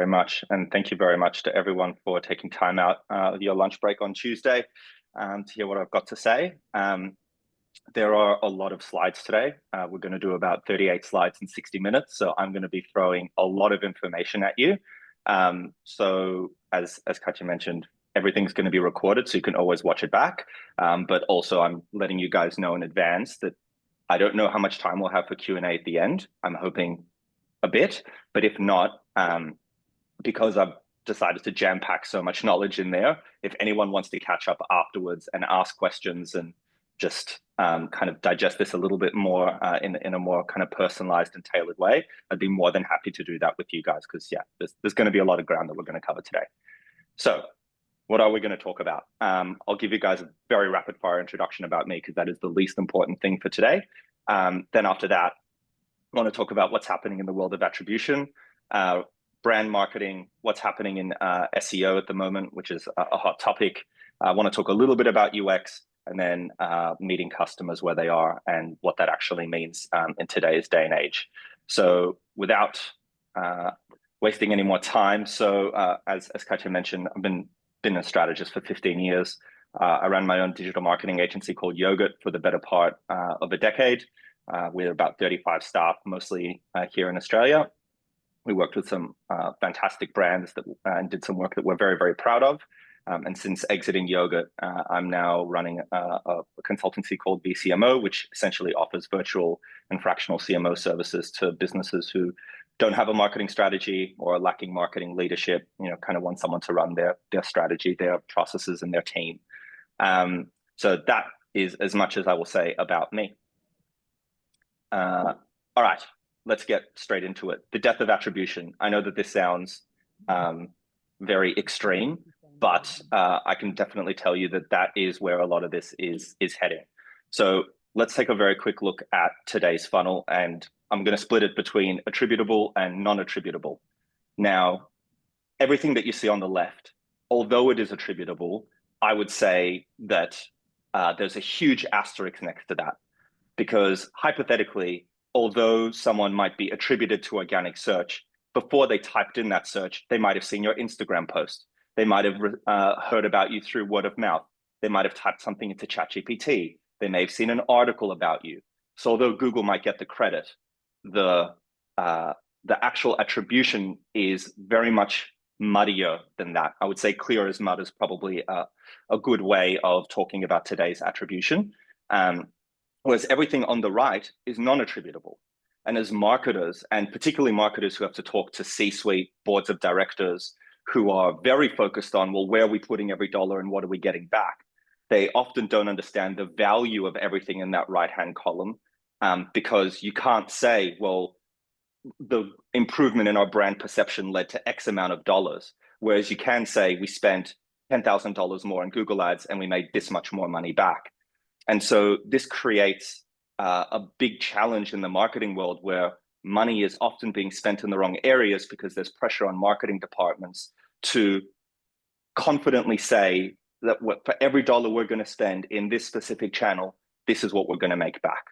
very much. And thank you very much to everyone for taking time out of your lunch break on Tuesday to hear what I've got to say. There are a lot of slides today. We're going to do about 38 slides in 60 minutes. So I'm going to be throwing a lot of information at you. So as Katya mentioned, everything's going to be recorded, so you can always watch it back. But also I'm letting you guys know in advance that I don't know how much time we'll have for Q&A at the end. I'm hoping a bit, but if not, because I've decided to jam pack so much knowledge in there, if anyone wants to catch up afterwards and ask questions and just kind of digest this a little bit more in a more kind of personalized and tailored way, I'd be more than happy to do that with you guys, because yeah, there's going to be a lot of ground that we're going to cover today. So what are we going to talk about? I'll give you guys a very rapid fire introduction about me, because that is the least important thing for today. Then after that, I want to talk about what's happening in the world of attribution, brand marketing, what's happening in SEO at the moment, which is a hot topic. I want to talk a little bit about UX, and then meeting customers where they are and what that actually means in today's day and age. So without wasting any more time, so as Katya mentioned, I've been a strategist for 15 years. I ran my own digital marketing agency called Yogurt for the better part of a decade. We're about 35 staff, mostly here in Australia. We worked with some fantastic brands and did some work that we're very, very proud of. And since exiting Yogurt, I'm now running a consultancy called VCMO, which essentially offers virtual and fractional CMO services to businesses who don't have a marketing strategy or are lacking marketing leadership, kind of want someone to run their strategy, their processes, and their team. So that is as much as I will say about me. All right, let's get straight into it. The death of attribution. I know that this sounds very extreme, but I can definitely tell you that is where a lot of this is heading. So let's take a very quick look at today's funnel, and I'm going to split it between attributable and non-attributable. Now, everything that you see on the left, although it is attributable, I would say that there's a huge asterisk next to that. Because hypothetically, although someone might be attributed to organic search, before they typed in that search, they might have seen your Instagram post. They might have heard about you through word of mouth. They might have typed something into ChatGPT. They may have seen an article about you. So although Google might get the credit, the actual attribution is very much muddier than that. I would say clear as mud is probably a good way of talking about today's attribution. Whereas everything on the right is non-attributable. And as marketers, and particularly marketers who have to talk to C-suite, boards of directors, who are very focused on, well, where are we putting every dollar and what are we getting back? They often don't understand the value of everything in that right-hand column, because you can't say, well, the improvement in our brand perception led to X amount of dollars. Whereas you can say we spent $10,000 more on Google Ads and we made this much more money back. And so this creates a big challenge in the marketing world, where money is often being spent in the wrong areas because there's pressure on marketing departments to confidently say that for every dollar we're going to spend in this specific channel, this is what we're going to make back.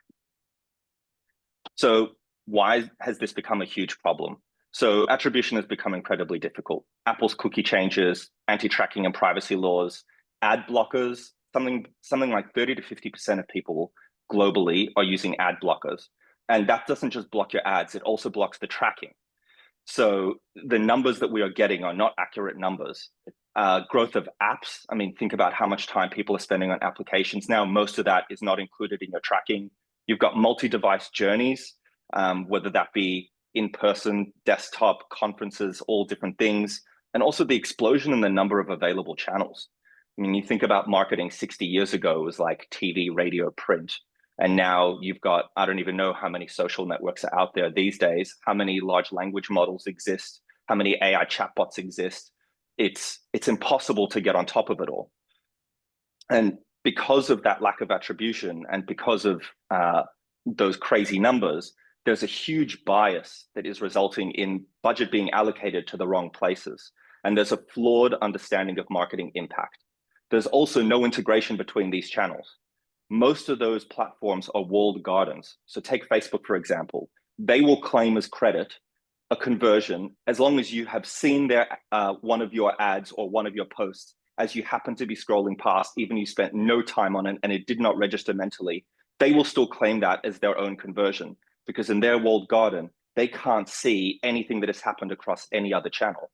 So why has this become a huge problem? So attribution has become incredibly difficult. Apple's cookie changes, anti-tracking and privacy laws, ad blockers. Something like 30 to 50% of people globally are using ad blockers. And that doesn't just block your ads, it also blocks the tracking. So the numbers that we are getting are not accurate numbers. Growth of apps, I mean, think about how much time people are spending on applications now. Most of that is not included in your tracking. You've got multi-device journeys, whether that be in-person, desktop, conferences, all different things. And also the explosion in the number of available channels. I mean, you think about marketing 60 years ago, it was like TV, radio, print. And now you've got, I don't even know how many social networks are out there these days, how many large language models exist, how many AI chatbots exist. It's impossible to get on top of it all. And because of that lack of attribution and because of those crazy numbers, there's a huge bias that is resulting in budget being allocated to the wrong places. And there's a flawed understanding of marketing impact. There's also no integration between these channels. Most of those platforms are walled gardens. So take Facebook, for example. They will claim as credit a conversion, as long as you have seen their one of your ads or one of your posts as you happen to be scrolling past, even you spent no time on it and it did not register mentally, they will still claim that as their own conversion, because in their walled garden, they can't see anything that has happened across any other channel.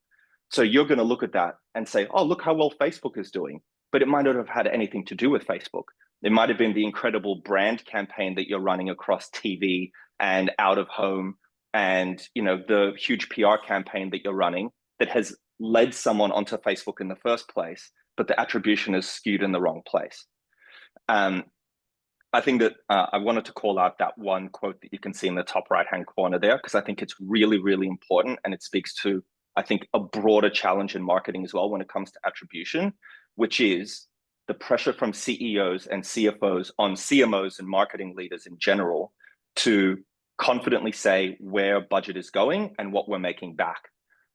So you're going to look at that and say, oh, look how well Facebook is doing. But it might not have had anything to do with Facebook. It might have been the incredible brand campaign that you're running across TV and out of home, and the huge PR campaign that you're running that has led someone onto Facebook in the first place, but the attribution is skewed in the wrong place. I think that I wanted to call out that one quote that you can see in the top right-hand corner there, because I think it's really, really important, and it speaks to, I think, a broader challenge in marketing as well when it comes to attribution, which is the pressure from CEOs and CFOs on CMOs and marketing leaders in general to confidently say where budget is going and what we're making back.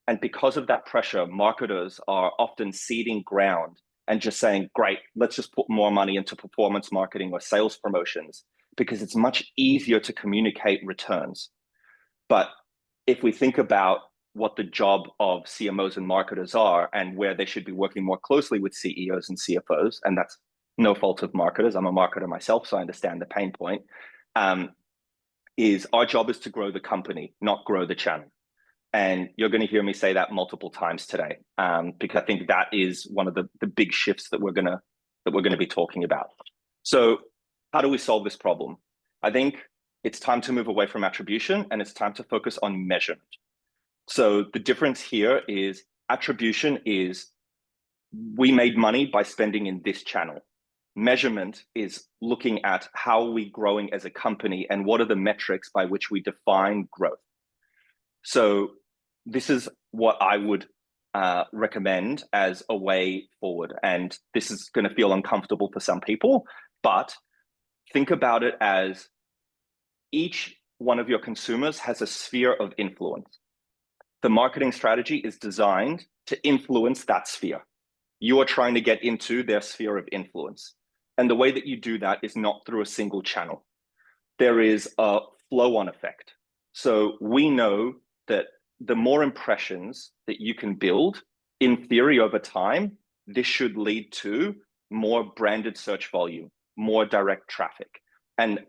And because of that pressure, marketers are often ceding ground and just saying, great, let's just put more money into performance marketing or sales promotions, because it's much easier to communicate returns. But if we think about what the job of CMOs and marketers are and where they should be working more closely with CEOs and CFOs, and that's no fault of marketers, I'm a marketer myself, so I understand the pain point, is our job is to grow the company, not grow the channel. And you're going to hear me say that multiple times today, because I think that is one of the big shifts that we're going to be talking about. So how do we solve this problem? I think it's time to move away from attribution, and it's time to focus on measurement. So the difference here is attribution is we made money by spending in this channel. Measurement is looking at how are we growing as a company and what are the metrics by which we define growth. So this is what I would recommend as a way forward. And this is going to feel uncomfortable for some people, but think about it as each one of your consumers has a sphere of influence. The marketing strategy is designed to influence that sphere. You are trying to get into their sphere of influence. And the way that you do that is not through a single channel. There is a flow-on effect. So we know that the more impressions that you can build, in theory over time, this should lead to more branded search volume, more direct traffic. And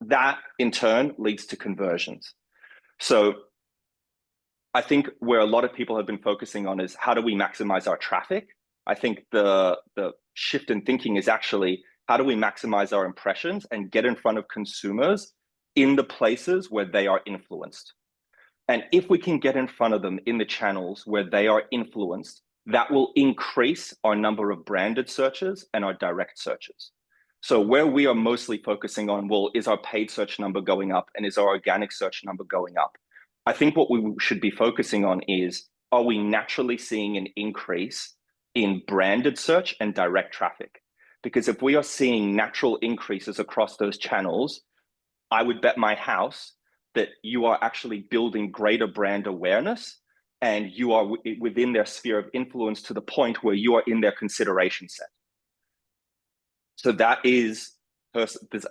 that in turn leads to conversions. So I think where a lot of people have been focusing on is how do we maximize our traffic? I think the shift in thinking is actually how do we maximize our impressions and get in front of consumers in the places where they are influenced. And if we can get in front of them in the channels where they are influenced, that will increase our number of branded searches and our direct searches. So where we are mostly focusing on, well, is our paid search number going up and is our organic search number going up? I think what we should be focusing on is, are we naturally seeing an increase in branded search and direct traffic? Because if we are seeing natural increases across those channels, I would bet my house that you are actually building greater brand awareness and you are within their sphere of influence to the point where you are in their consideration set. So that is,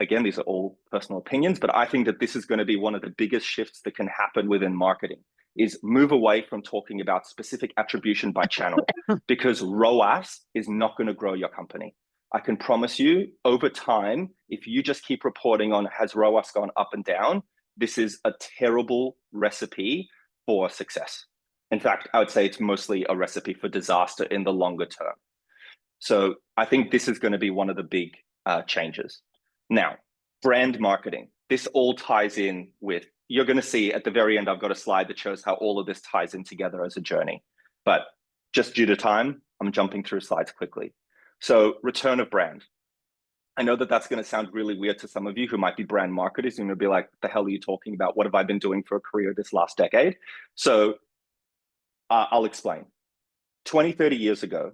again, these are all personal opinions, but I think that this is going to be one of the biggest shifts that can happen within marketing, is move away from talking about specific attribution by channel, because ROAS is not going to grow your company. I can promise you over time, if you just keep reporting on has ROAS gone up and down, this is a terrible recipe for success. In fact, I would say it's mostly a recipe for disaster in the longer term. So I think this is going to be one of the big changes. Now, brand marketing. This all ties in with, you're going to see at the very end, I've got a slide that shows how all of this ties in together as a journey. But just due to time, I'm jumping through slides quickly. So return of brand. I know that that's going to sound really weird to some of you who might be brand marketers and you'll be like, what the hell are you talking about? What have I been doing for a career this last decade? So I'll explain. 20, 30 years ago,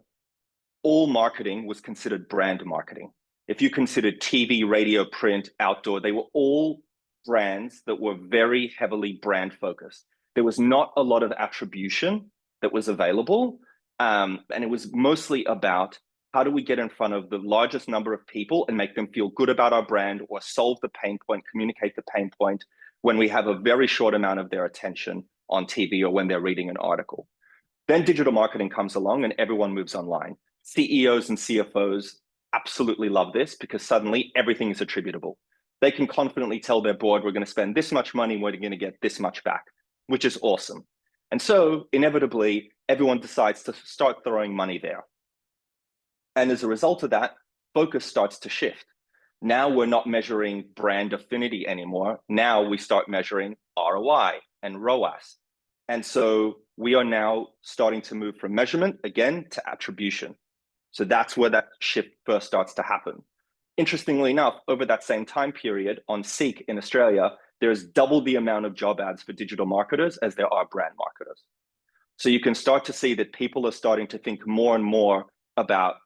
all marketing was considered brand marketing. If you considered TV, radio, print, outdoor, they were all brands that were very heavily brand focused. There was not a lot of attribution that was available. And it was mostly about how do we get in front of the largest number of people and make them feel good about our brand, or solve the pain point, communicate the pain point when we have a very short amount of their attention on TV or when they're reading an article. Then digital marketing comes along and everyone moves online. CEOs and CFOs absolutely love this because suddenly everything is attributable. They can confidently tell their board, we're going to spend this much money, we're going to get this much back, which is awesome. And so inevitably, everyone decides to start throwing money there. And as a result of that, focus starts to shift. Now we're not measuring brand affinity anymore. Now we start measuring ROI and ROAS. And so we are now starting to move from measurement again to attribution. So that's where that shift first starts to happen. Interestingly enough, over that same time period on Seek in Australia, there's double the amount of job ads for digital marketers as there are brand marketers. So you can start to see that people are starting to think more and more about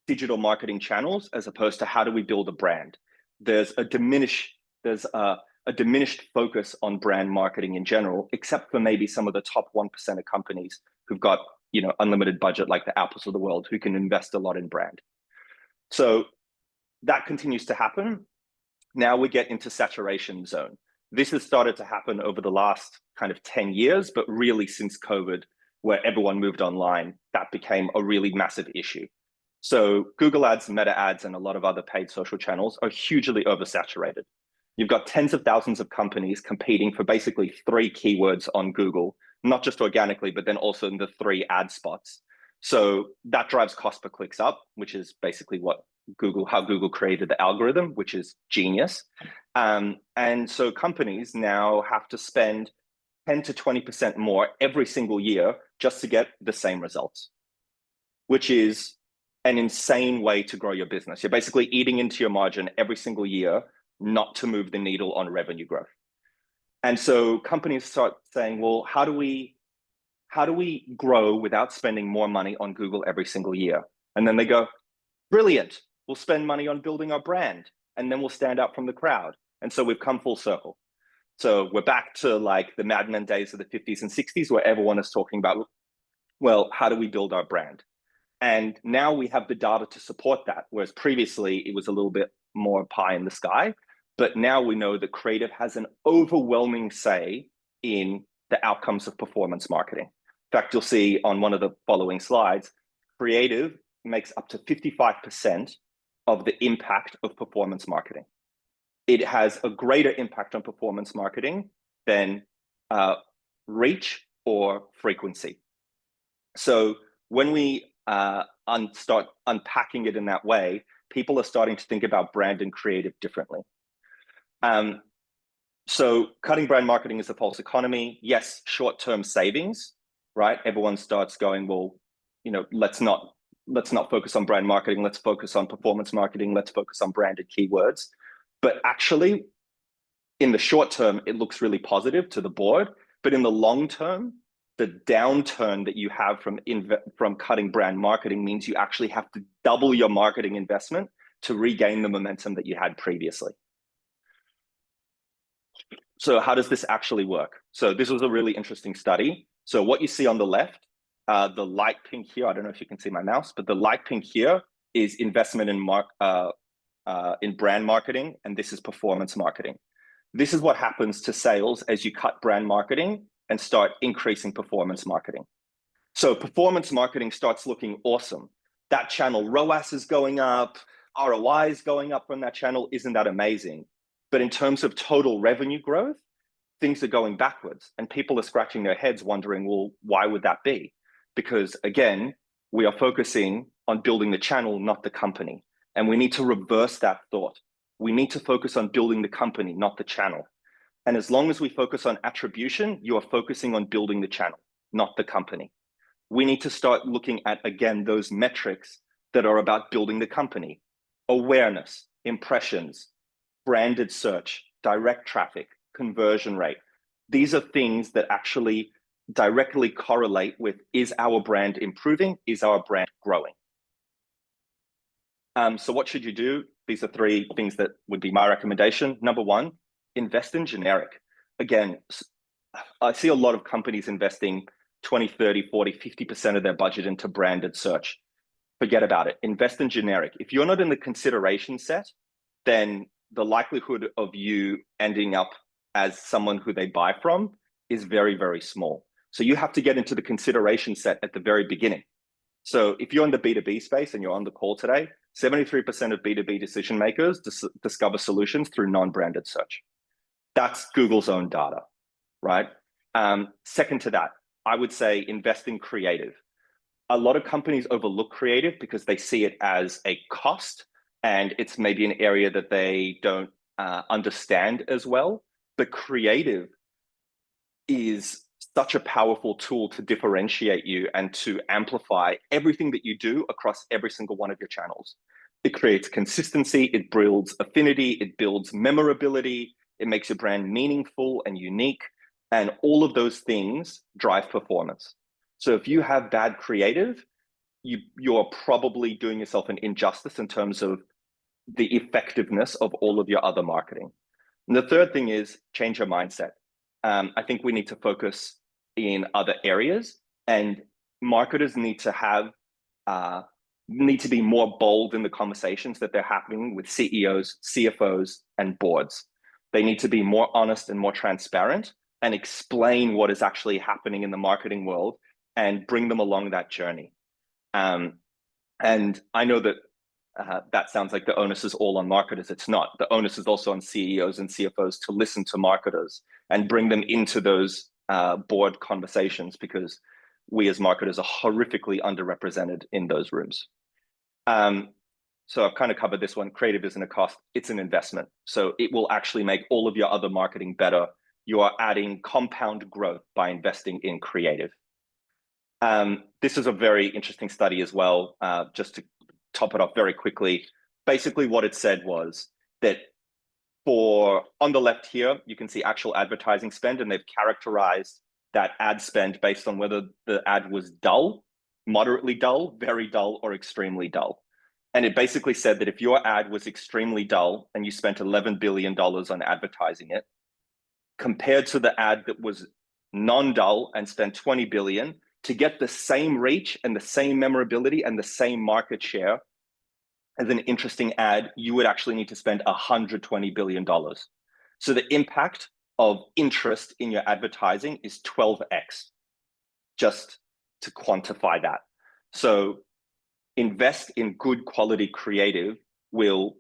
digital marketing channels as opposed to how do we build a brand. There's a diminished focus on brand marketing in general, except for maybe some of the top 1% of companies who've got unlimited budget, like the Apples of the world, who can invest a lot in brand. So that continues to happen. Now we get into saturation zone. This has started to happen over the last kind of 10 years, but really since COVID, where everyone moved online, that became a really massive issue. So Google ads, Meta ads, and a lot of other paid social channels are hugely oversaturated. You've got tens of thousands of companies competing for basically 3 keywords on Google, not just organically, but then also in the 3 ad spots. So that drives cost per clicks up, which is basically how Google created the algorithm, which is genius. And so companies now have to spend 10 to 20% more every single year just to get the same results, which is an insane way to grow your business. You're basically eating into your margin every single year, not to move the needle on revenue growth. And so companies start saying, well, how do we grow without spending more money on Google every single year? And then they go, brilliant, we'll spend money on building our brand, and then we'll stand out from the crowd. And so we've come full circle. So we're back to like the Mad Men days of the 50s and 60s, where everyone is talking about, well, how do we build our brand? And now we have the data to support that, whereas previously it was a little bit more pie in the sky. But now we know that creative has an overwhelming say in the outcomes of performance marketing. In fact, you'll see on one of the following slides, creative makes up to 55% of the impact of performance marketing. It has a greater impact on performance marketing than reach or frequency. So when we start unpacking it in that way, people are starting to think about brand and creative differently. So cutting brand marketing is a false economy. Yes, short-term savings, right? Everyone starts going, well, let's not focus on brand marketing. Let's focus on performance marketing. Let's focus on branded keywords. But actually, in the short term, it looks really positive to the board. But in the long term, the downturn that you have from cutting brand marketing means you actually have to double your marketing investment to regain the momentum that you had previously. So how does this actually work? So this was a really interesting study. So what you see on the left, the light pink here, I don't know if you can see my mouse, but the light pink here is investment in brand marketing, and this is performance marketing. This is what happens to sales as you cut brand marketing and start increasing performance marketing. So performance marketing starts looking awesome. That channel ROAS is going up, ROI is going up from that channel. Isn't that amazing? But in terms of total revenue growth, things are going backwards, and people are scratching their heads wondering, well, why would that be? Because again, we are focusing on building the channel, not the company. And we need to reverse that thought. We need to focus on building the company, not the channel. And as long as we focus on attribution, you are focusing on building the channel, not the company. We need to start looking at, again, those metrics that are about building the company: awareness, impressions, branded search, direct traffic, conversion rate. These are things that actually directly correlate with, is our brand improving? Is our brand growing? So what should you do? These are 3 things that would be my recommendation. Number 1, invest in generic. Again, I see a lot of companies investing 20, 30, 40, 50% of their budget into branded search. Forget about it. Invest in generic. If you're not in the consideration set, then the likelihood of you ending up as someone who they buy from is very, very small. So you have to get into the consideration set at the very beginning. So if you're in the B2B space and you're on the call today, 73% of B2B decision makers discover solutions through non-branded search. That's Google's own data, right? Second to that, I would say invest in creative. A lot of companies overlook creative because they see it as a cost, and it's maybe an area that they don't understand as well. But creative is such a powerful tool to differentiate you and to amplify everything that you do across every single one of your channels. It creates consistency, it builds affinity, it builds memorability, it makes your brand meaningful and unique, and all of those things drive performance. So if you have bad creative, you're probably doing yourself an injustice in terms of the effectiveness of all of your other marketing. And the third thing is change your mindset. I think we need to focus in other areas, and marketers need to be more bold in the conversations that they're having with CEOs, CFOs, and boards. They need to be more honest and more transparent and explain what is actually happening in the marketing world and bring them along that journey. And I know that that sounds like the onus is all on marketers. It's not. The onus is also on CEOs and CFOs to listen to marketers and bring them into those board conversations, because we as marketers are horrifically underrepresented in those rooms. So I've kind of covered this one. Creative isn't a cost, it's an investment. So it will actually make all of your other marketing better. You are adding compound growth by investing in creative. This is a very interesting study as well, just to top it off very quickly. Basically what it said was that on the left here, you can see actual advertising spend, and they've characterized that ad spend based on whether the ad was dull, moderately dull, very dull, or extremely dull. And it basically said that if your ad was extremely dull and you spent $11 billion on advertising it, compared to the ad that was non-dull and spent 20 billion, to get the same reach and the same memorability and the same market share as an interesting ad, you would actually need to spend $120 billion. So the impact of interest in your advertising is 12x, just to quantify that. So invest in good quality creative will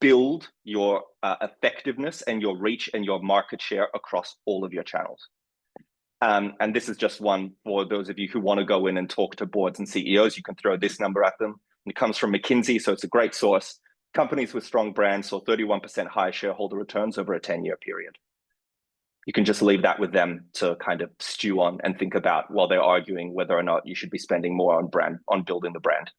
build your effectiveness and your reach and your market share across all of your channels. And this is just one for those of you who want to go in and talk to boards and CEOs. You can throw this number at them. It comes from McKinsey, so it's a great source. Companies with strong brands saw 31% higher shareholder returns over a 10-year period. You can just leave that with them to kind of stew on and think about while they're arguing whether or not you should be spending more on building the brand.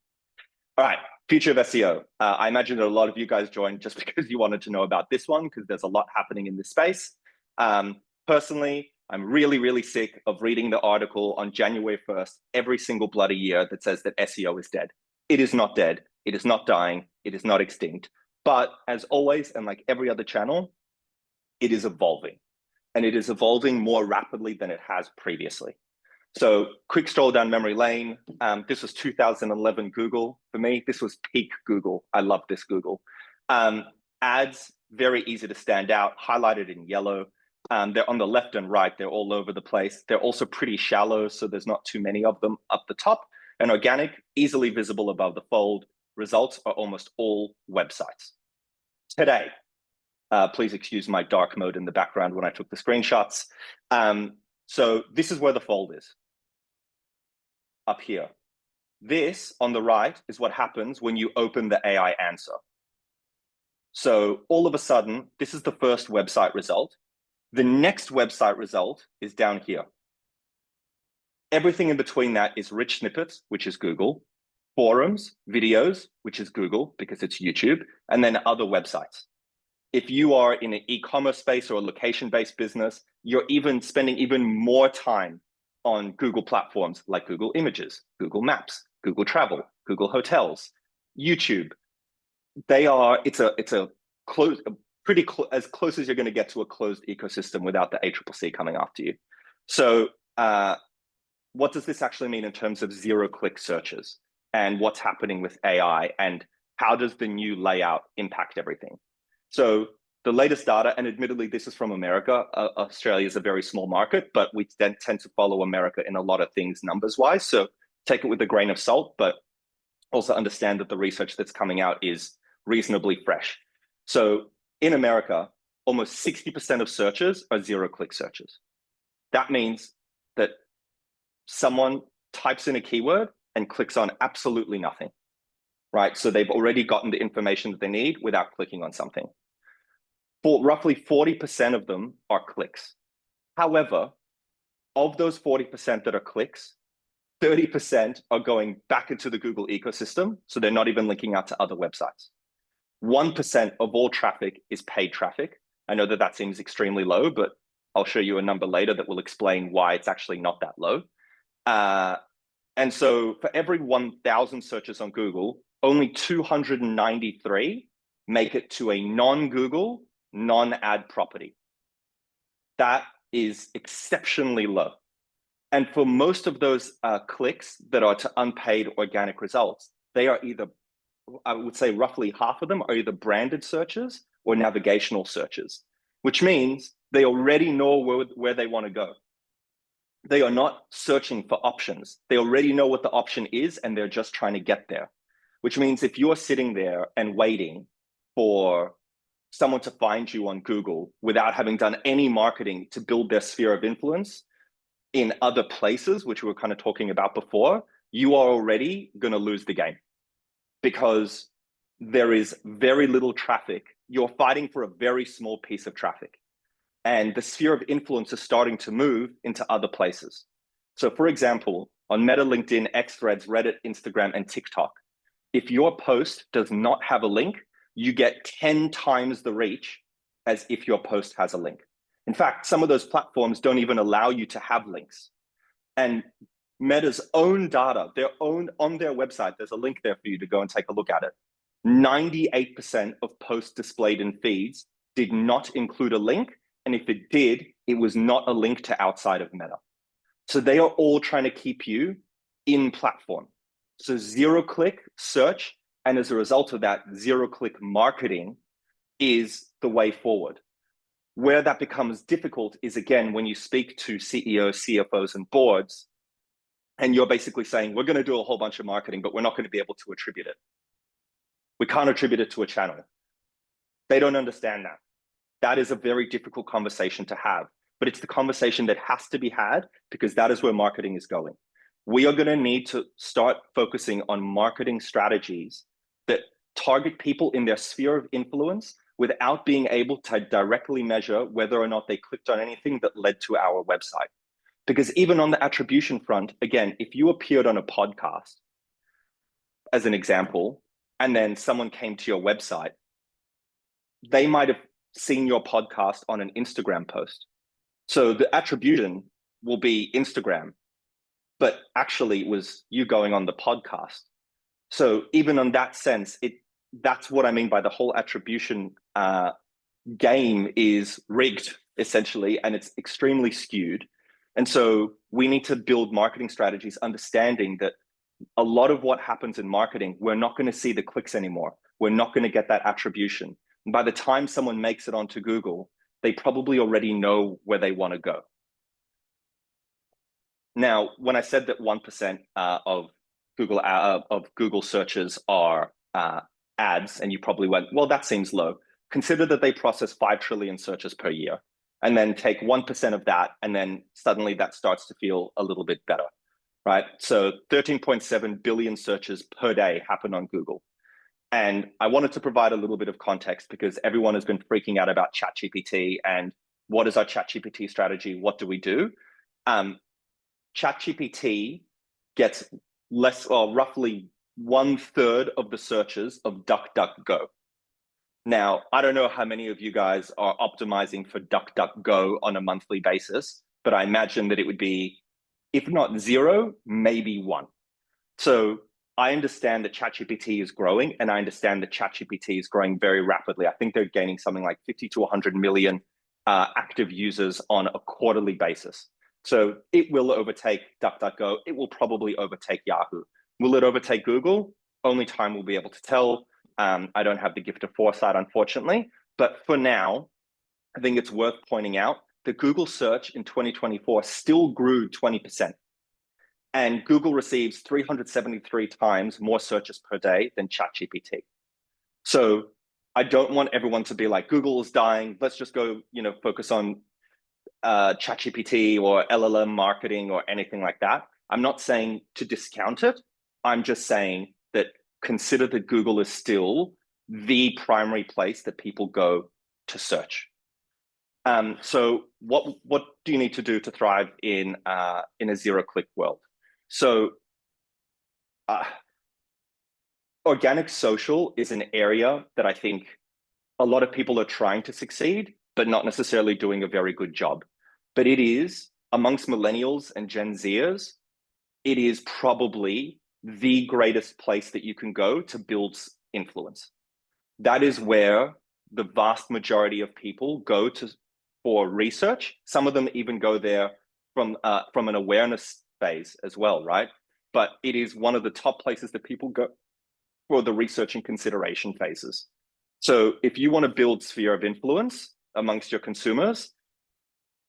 All right, future of SEO. I imagine that a lot of you guys joined just because you wanted to know about this one, because there's a lot happening in this space. Personally, I'm really, really sick of reading the article on January 1st every single bloody year that says that SEO is dead. It is not dead. It is not dying. It is not extinct. But as always, and like every other channel, it is evolving. And it is evolving more rapidly than it has previously. So quick stroll down memory lane. This was 2011 Google for me. This was peak Google. I love this Google. Ads, very easy to stand out, highlighted in yellow. They're on the left and right. They're all over the place. They're also pretty shallow, so there's not too many of them up the top. And organic, easily visible above the fold. Results are almost all websites. Today, please excuse my dark mode in the background when I took the screenshots. So this is where the fold is, up here. This on the right is what happens when you open the AI answer. So all of a sudden, this is the first website result. The next website result is down here. Everything in between that is rich snippets, which is Google, forums, videos, which is Google because it's YouTube, and then other websites. If you are in an e-commerce space or a location-based business, you're even spending even more time on Google platforms like Google Images, Google Maps, Google Travel, Google Hotels, YouTube. It's a close, as close as you're going to get to a closed ecosystem without the ACCC coming after you. So what does this actually mean in terms of zero-click searches and what's happening with AI, and how does the new layout impact everything? So the latest data, and admittedly, this is from America. Australia is a very small market, but we then tend to follow America in a lot of things numbers-wise. So take it with a grain of salt, but also understand that the research that's coming out is reasonably fresh. So in America, almost 60% of searches are zero-click searches. That means that someone types in a keyword and clicks on absolutely nothing, right? So they've already gotten the information that they need without clicking on something. For roughly 40% of them are clicks. However, of those 40% that are clicks, 30% are going back into the Google ecosystem, so they're not even linking out to other websites. 1% of all traffic is paid traffic. I know that that seems extremely low, but I'll show you a number later that will explain why it's actually not that low. And so for every 1,000 searches on Google, only 293 make it to a non-Google, non-ad property. That is exceptionally low. And for most of those clicks that are to unpaid organic results, they are either, I would say roughly half of them are either branded searches or navigational searches, which means they already know where they want to go. They are not searching for options. They already know what the option is, and they're just trying to get there, which means if you're sitting there and waiting for someone to find you on Google without having done any marketing to build their sphere of influence in other places, which we were kind of talking about before, you are already going to lose the game because there is very little traffic. You're fighting for a very small piece of traffic. And the sphere of influence is starting to move into other places. So for example, on Meta, LinkedIn, X Threads, Reddit, Instagram, and TikTok, if your post does not have a link, you get 10 times the reach as if your post has a link. In fact, some of those platforms don't even allow you to have links. And Meta's own data, on their website, there's a link there for you to go and take a look at it. 98% of posts displayed in feeds did not include a link. And if it did, it was not a link to outside of Meta. So they are all trying to keep you in platform. So zero-click search, and as a result of that, zero-click marketing is the way forward. Where that becomes difficult is, again, when you speak to CEOs, CFOs, and boards, and you're basically saying, we're going to do a whole bunch of marketing, but we're not going to be able to attribute it. We can't attribute it to a channel. They don't understand that. That is a very difficult conversation to have, but it's the conversation that has to be had because that is where marketing is going. We are going to need to start focusing on marketing strategies that target people in their sphere of influence without being able to directly measure whether or not they clicked on anything that led to our website. Because even on the attribution front, again, if you appeared on a podcast, as an example, and then someone came to your website, they might have seen your podcast on an Instagram post. So the attribution will be Instagram, but actually it was you going on the podcast. So even on that sense, that's what I mean by the whole attribution game is rigged, essentially, and it's extremely skewed. And so we need to build marketing strategies, understanding that a lot of what happens in marketing, we're not going to see the clicks anymore. We're not going to get that attribution. And by the time someone makes it onto Google, they probably already know where they want to go. Now, when I said that 1% of Google searches are ads, and you probably went, well, that seems low. Consider that they process 5 trillion searches per year, and then take 1% of that, and then suddenly that starts to feel a little bit better, right? So 13.7 billion searches per day happen on Google. And I wanted to provide a little bit of context because everyone has been freaking out about ChatGPT and what is our ChatGPT strategy? What do we do? ChatGPT gets roughly 1/3 of the searches of DuckDuckGo. Now, I don't know how many of you guys are optimizing for DuckDuckGo on a monthly basis, but I imagine that it would be, if not 0, maybe 1. So I understand that ChatGPT is growing, and I understand that ChatGPT is growing very rapidly. I think they're gaining something like 50 to 100 million active users on a quarterly basis. So it will overtake DuckDuckGo. It will probably overtake Yahoo. Will it overtake Google? Only time will be able to tell. I don't have the gift of foresight, unfortunately, But for now, I think it's worth pointing out that Google search in 2024 still grew 20%. And Google receives 373 times more searches per day than ChatGPT. So I don't want everyone to be like, Google is dying. Let's just go, focus on ChatGPT or LLM marketing or anything like that. I'm not saying to discount it. I'm just saying that consider that Google is still the primary place that people go to search. So what do you need to do to thrive in a zero-click world? So organic social is an area that I think a lot of people are trying to succeed, but not necessarily doing a very good job. But it is, amongst millennials and Gen Zers, it is probably the greatest place that you can go to build influence. That is where the vast majority of people go to for research. Some of them even go there from an awareness phase as well, right? But it is one of the top places that people go for the research and consideration phases. So if you want to build sphere of influence amongst your consumers,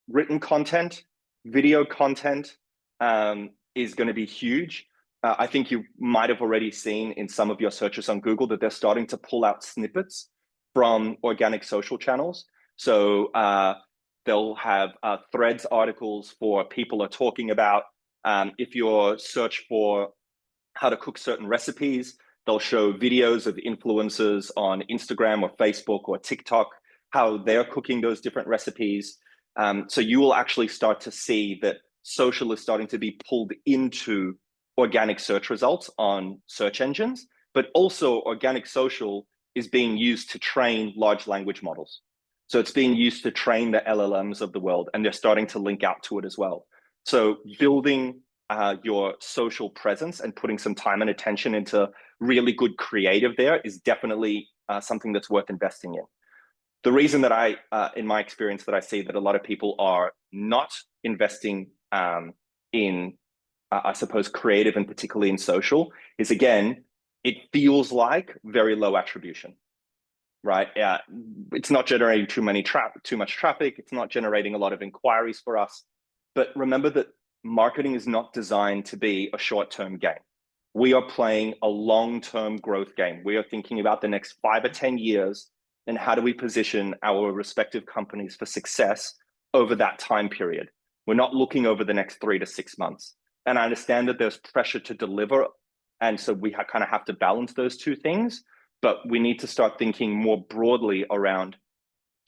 written content, video content is going to be huge. I think you might have already seen in some of your searches on Google that they're starting to pull out snippets from organic social channels. So they'll have threads articles for people are talking about. If you search for how to cook certain recipes, they'll show videos of influencers on Instagram or Facebook or TikTok, how they're cooking those different recipes. So you will actually start to see that social is starting to be pulled into organic search results on search engines, but also organic social is being used to train large language models. So it's being used to train the LLMs of the world, and they're starting to link out to it as well. So building your social presence and putting some time and attention into really good creative there is definitely something that's worth investing in. The reason that in my experience, that I see that a lot of people are not investing in, I suppose, creative and particularly in social is, again, it feels like very low attribution, right? It's not generating too much traffic. It's not generating a lot of inquiries for us. But remember that marketing is not designed to be a short-term game. We are playing a long-term growth game. We are thinking about the next 5 or 10 years and how do we position our respective companies for success over that time period. We're not looking over the next 3 to 6 months. And I understand that there's pressure to deliver. And so we kind of have to balance those two things, but we need to start thinking more broadly around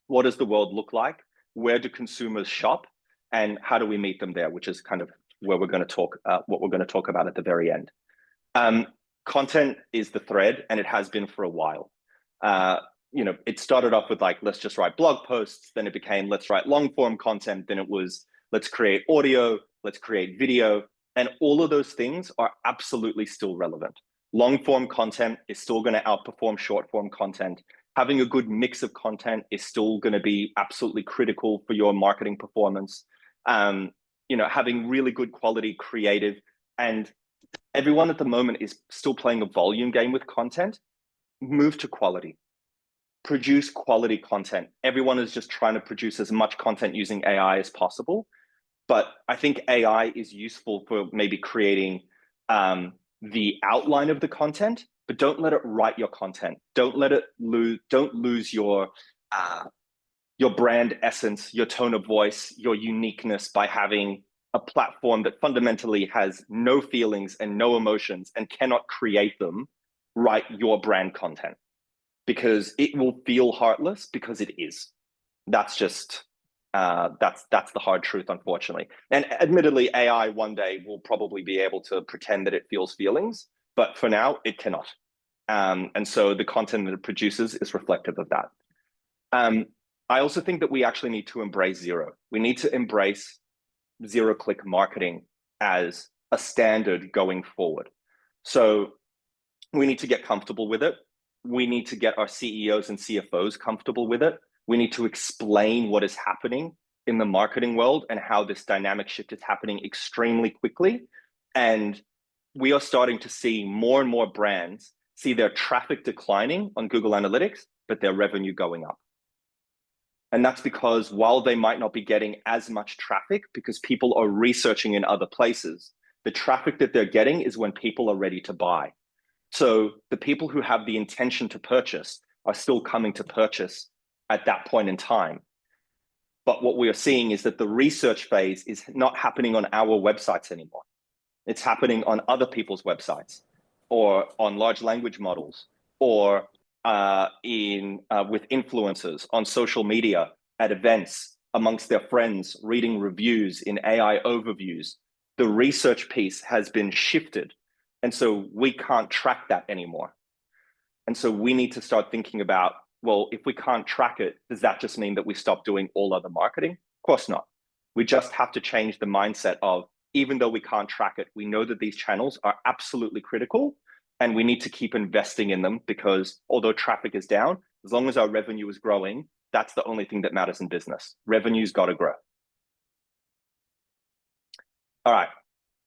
what does the world look like? Where do consumers shop? And how do we meet them there, which is kind of where we're going to talk, what we're going to talk about at the very end. Content is the thread, and it has been for a while. It started off with like, let's just write blog posts. Then it became, let's write long form content. Then it was, let's create audio, let's create video. And all of those things are absolutely still relevant. Long form content is still going to outperform short form content. Having a good mix of content is still going to be absolutely critical for your marketing performance. Having really good quality creative, and everyone at the moment is still playing a volume game with content. Move to quality. Produce quality content. Everyone is just trying to produce as much content using AI as possible. But I think AI is useful for maybe creating the outline of the content, but don't let it write your content. Don't lose your brand essence, your tone of voice, your uniqueness by having a platform that fundamentally has no feelings and no emotions and cannot create them write your brand content, because it will feel heartless, because it is. That's just that's the hard truth, unfortunately. And admittedly, AI one day will probably be able to pretend that it feels feelings, but for now it cannot. And so the content that it produces is reflective of that. I also think that we actually need to embrace zero. We need to embrace zero-click marketing as a standard going forward. So we need to get comfortable with it. We need to get our CEOs and CFOs comfortable with it. We need to explain what is happening in the marketing world and how this dynamic shift is happening extremely quickly. And we are starting to see more and more brands see their traffic declining on Google Analytics, but their revenue going up. And that's because while they might not be getting as much traffic because people are researching in other places, the traffic that they're getting is when people are ready to buy. So the people who have the intention to purchase are still coming to purchase at that point in time. But what we are seeing is that the research phase is not happening on our websites anymore. It's happening on other people's websites or on large language models or with influencers on social media, at events, amongst their friends, reading reviews in AI overviews. The research piece has been shifted. And so we can't track that anymore. And so we need to start thinking about, well, if we can't track it, does that just mean that we stop doing all other marketing? Of course not. We just have to change the mindset of, even though we can't track it, we know that these channels are absolutely critical and we need to keep investing in them, because although traffic is down, as long as our revenue is growing, that's the only thing that matters in business. Revenue's got to grow. All right,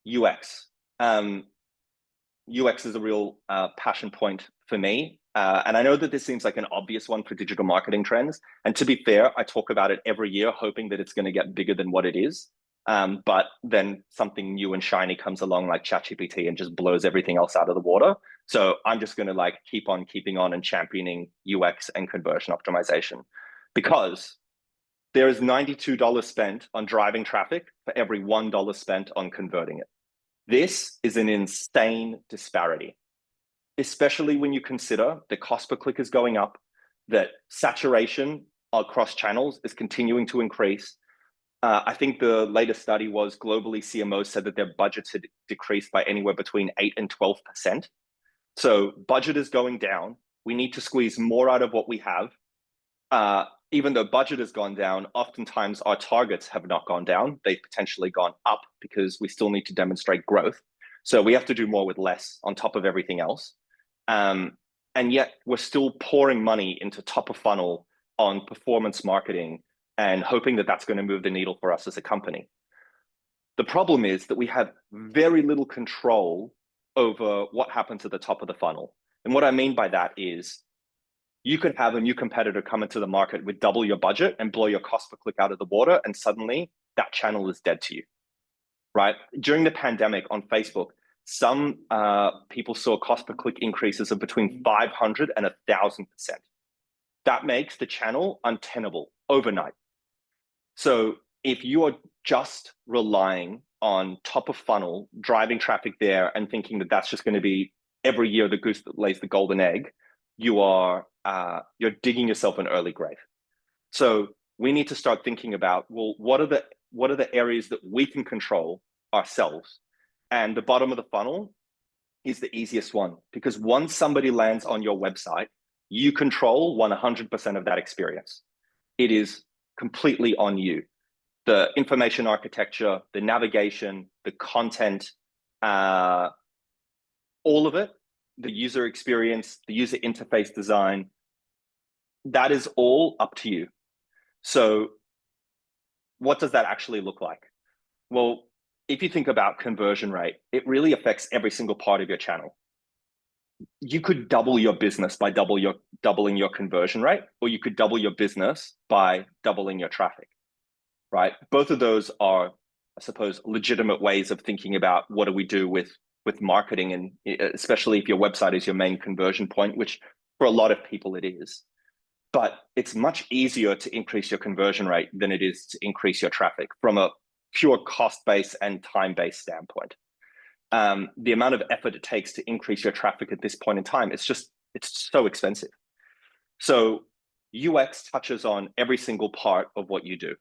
UX. UX is a real passion point for me. And I know that this seems like an obvious one for digital marketing trends. And to be fair, I talk about it every year, hoping that it's going to get bigger than what it is. But then something new and shiny comes along like ChatGPT and just blows everything else out of the water. So I'm just going to like keep on keeping on and championing UX and conversion optimization, because there is $92 spent on driving traffic for every $1 spent on converting it. This is an insane disparity, especially when you consider the cost per click is going up, that saturation across channels is continuing to increase. I think the latest study was globally CMOs said that their budgets had decreased by anywhere between 8 and 12%. So budget is going down. We need to squeeze more out of what we have. Even though budget has gone down, oftentimes our targets have not gone down. They've potentially gone up because we still need to demonstrate growth. So we have to do more with less on top of everything else. And yet we're still pouring money into top of funnel on performance marketing and hoping that that's going to move the needle for us as a company. The problem is that we have very little control over what happens at the top of the funnel. And what I mean by that is, you could have a new competitor come into the market with double your budget and blow your cost per click out of the water, and suddenly that channel is dead to you, right? During the pandemic on Facebook, some people saw cost per click increases of between 500 and 1,000%. That makes the channel untenable overnight. So if you are just relying on top of funnel, driving traffic there and thinking that that's just going to be every year the goose that lays the golden egg, you're digging yourself an early grave. So we need to start thinking about, well, what are the areas that we can control ourselves? And the bottom of the funnel is the easiest one, because once somebody lands on your website, you control 100% of that experience. It is completely on you. The information architecture, the navigation, the content, all of it, the user experience, the user interface design, that is all up to you. So what does that actually look like? Well, if you think about conversion rate, it really affects every single part of your channel. You could double your business by doubling your conversion rate, or you could double your business by doubling your traffic, right? Both of those are, I suppose, legitimate ways of thinking about what do we do with marketing, and especially if your website is your main conversion point, which for a lot of people it is. But it's much easier to increase your conversion rate than it is to increase your traffic from a pure cost-based and time-based standpoint. The amount of effort it takes to increase your traffic at this point in time, it's so expensive. So UX touches on every single part of what you do,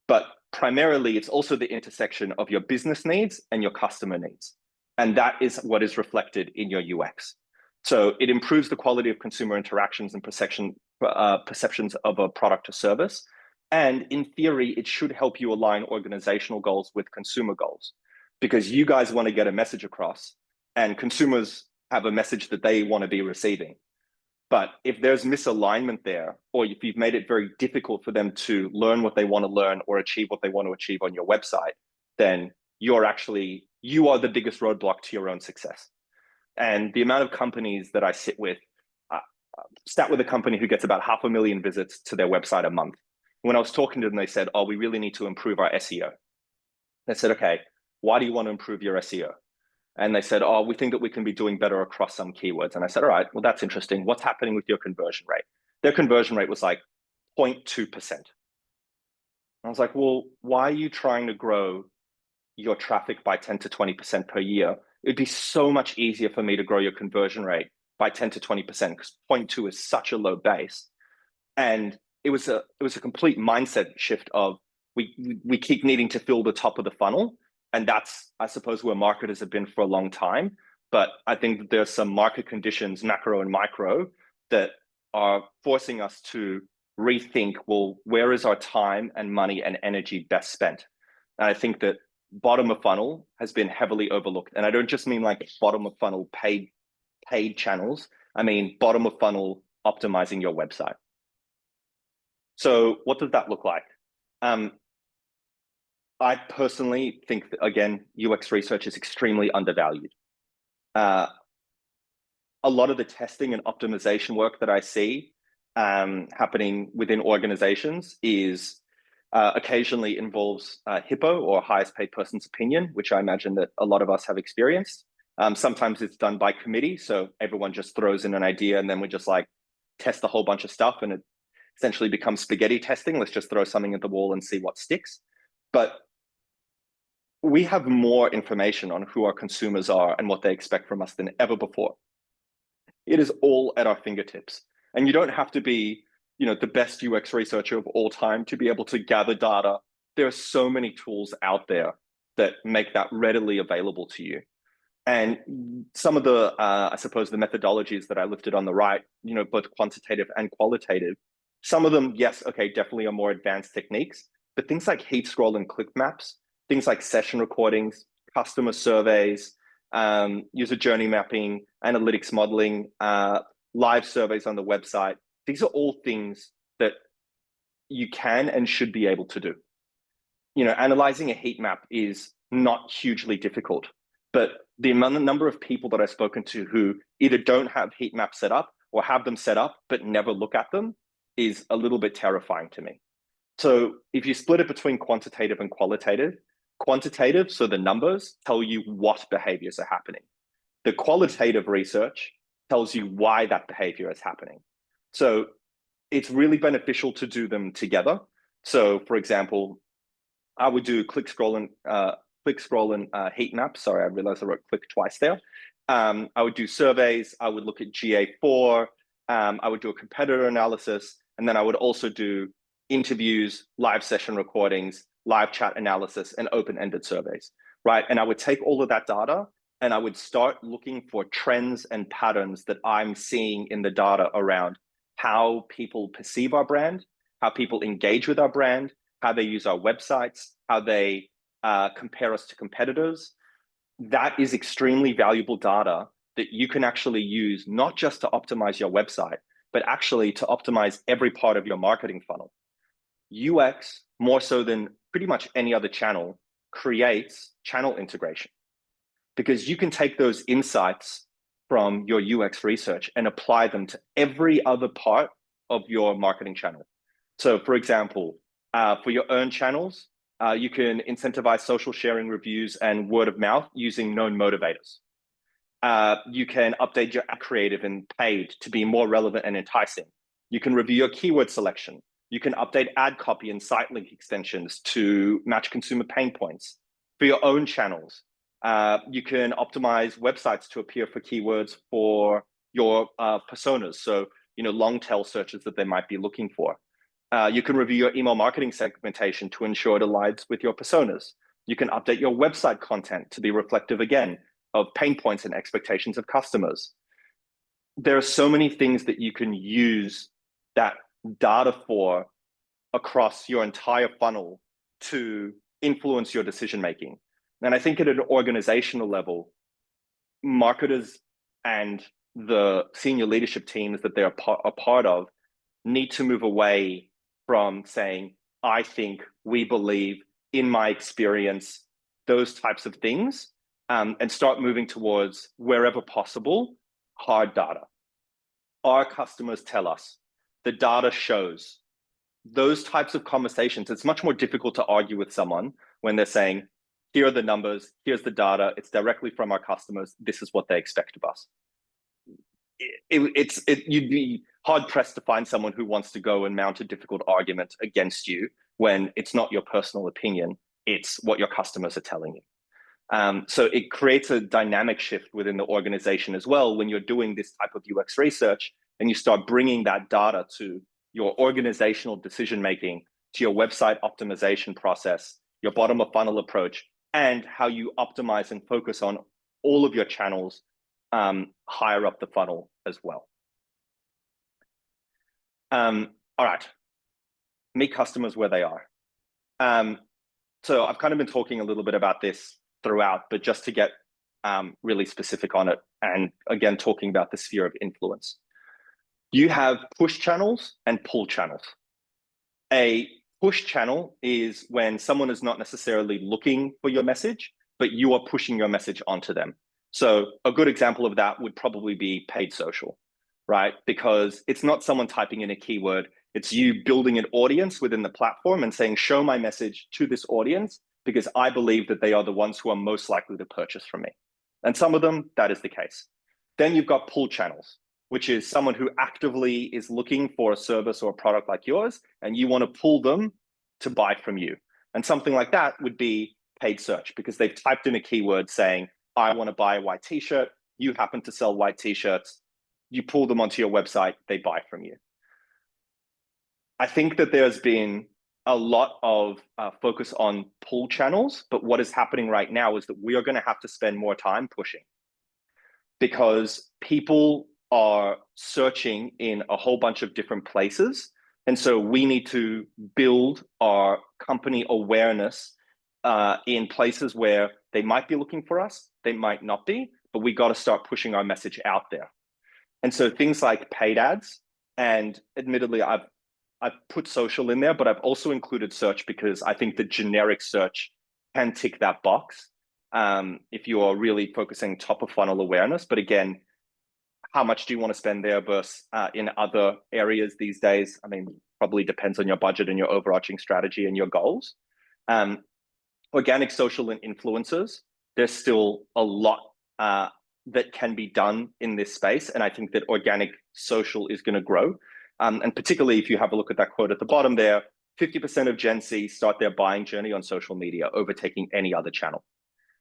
but primarily it's also the intersection of your business needs and your customer needs. And that is what is reflected in your UX. So it improves the quality of consumer interactions and perceptions of a product or service. And in theory, it should help you align organizational goals with consumer goals, because you guys want to get a message across and consumers have a message that they want to be receiving. But if there's misalignment there, or if you've made it very difficult for them to learn what they want to learn or achieve what they want to achieve on your website, then you are the biggest roadblock to your own success. And the amount of companies that I sit with, sat with a company who gets about 500,000 visits to their website a month. When I was talking to them, they said, oh, we really need to improve our SEO. I said, okay, why do you want to improve your SEO? And they said, oh, we think that we can be doing better across some keywords. And I said, all right, well, that's interesting. What's happening with your conversion rate? Their conversion rate was like 0.2%. I was like, well, why are you trying to grow your traffic by 10 to 20% per year? It'd be so much easier for me to grow your conversion rate by 10 to 20% because 0.2 is such a low base. And it was a complete mindset shift of we keep needing to fill the top of the funnel. And that's, I suppose, where marketers have been for a long time. But I think that there's some market conditions, macro and micro, that are forcing us to rethink, well, where is our time and money and energy best spent? And I think that bottom of funnel has been heavily overlooked. And I don't just mean like bottom of funnel paid channels. I mean, bottom of funnel optimizing your website. So what does that look like? I personally think that, again, UX research is extremely undervalued. A lot of the testing and optimization work that I see happening within organizations is occasionally involves HIPPO, or highest paid person's opinion, which I imagine that a lot of us have experienced. Sometimes it's done by committee, so everyone just throws in an idea and then we just like test a whole bunch of stuff and it essentially becomes spaghetti testing. Let's just throw something at the wall and see what sticks. But we have more information on who our consumers are and what they expect from us than ever before. It is all at our fingertips. And you don't have to be, the best UX researcher of all time to be able to gather data. There are so many tools out there that make that readily available to you. And some of the, I suppose, the methodologies that I lifted on the right, both quantitative and qualitative, some of them, yes, okay, definitely are more advanced techniques, but things like heat scroll and click maps, things like session recordings, customer surveys, user journey mapping, analytics modeling, live surveys on the website. These are all things that you can and should be able to do. Analyzing a heat map is not hugely difficult, but the number of people that I've spoken to who either don't have heat maps set up or have them set up but never look at them is a little bit terrifying to me. So if you split it between quantitative and quantitative, so the numbers tell you what behaviors are happening. The qualitative research tells you why that behavior is happening. So it's really beneficial to do them together. So for example, I would do click scroll and heat maps. Sorry, I realized I wrote click twice there. I would do surveys. I would look at GA4. I would do a competitor analysis. And then I would also do interviews, live session recordings, live chat analysis, and open-ended surveys, right? And I would take all of that data and I would start looking for trends and patterns that I'm seeing in the data around how people perceive our brand, how people engage with our brand, how they use our websites, how they compare us to competitors. That is extremely valuable data that you can actually use not just to optimize your website, but actually to optimize every part of your marketing funnel. UX, more so than pretty much any other channel, creates channel integration, because you can take those insights from your UX research and apply them to every other part of your marketing channel. So for example, for your earned channels, you can incentivize social sharing, reviews, and word of mouth using known motivators. You can update your ad creative and paid to be more relevant and enticing. You can review your keyword selection. You can update ad copy and site link extensions to match consumer pain points. For your own channels, you can optimize websites to appear for keywords for your personas. So, long tail searches that they might be looking for. You can review your email marketing segmentation to ensure it aligns with your personas. You can update your website content to be reflective again of pain points and expectations of customers. There are so many things that you can use that data for across your entire funnel to influence your decision making. And I think at an organizational level, marketers and the senior leadership teams that they're a part of need to move away from saying, I think, we believe, in my experience, those types of things, and start moving towards, wherever possible, hard data. Our customers tell us, the data shows, those types of conversations, it's much more difficult to argue with someone when they're saying, here are the numbers, here's the data, it's directly from our customers, this is what they expect of us. You'd be hard pressed to find someone who wants to go and mount a difficult argument against you when it's not your personal opinion, it's what your customers are telling you. So it creates a dynamic shift within the organization as well when you're doing this type of UX research and you start bringing that data to your organizational decision-making, to your website optimization process, your bottom of funnel approach, and how you optimize and focus on all of your channels higher up the funnel as well. All right, meet customers where they are. So I've kind of been talking a little bit about this throughout, but just to get really specific on it, and again, talking about the sphere of influence. You have push channels and pull channels. A push channel is when someone is not necessarily looking for your message, but you are pushing your message onto them. So a good example of that would probably be paid social, right? Because it's not someone typing in a keyword, it's you building an audience within the platform and saying, show my message to this audience because I believe that they are the ones who are most likely to purchase from me. And some of them, that is the case. Then you've got pull channels, which is someone who actively is looking for a service or a product like yours, and you want to pull them to buy from you. And something like that would be paid search because they've typed in a keyword saying, I want to buy a white t-shirt. You happen to sell white t-shirts. You pull them onto your website, they buy from you. I think that there's been a lot of focus on pull channels, but what is happening right now is that we are going to have to spend more time pushing because people are searching in a whole bunch of different places. And so we need to build our company awareness in places where they might be looking for us, they might not be, but we got to start pushing our message out there. And so things like paid ads, and admittedly, I've put social in there, but I've also included search because I think the generic search can tick that box if you are really focusing top of funnel awareness. But again, how much do you want to spend there versus in other areas these days? I mean, probably depends on your budget and your overarching strategy and your goals. Organic social and influencers, there's still a lot that can be done in this space. And I think that organic social is going to grow. And particularly if you have a look at that quote at the bottom there, 50% of Gen Z start their buying journey on social media, overtaking any other channel.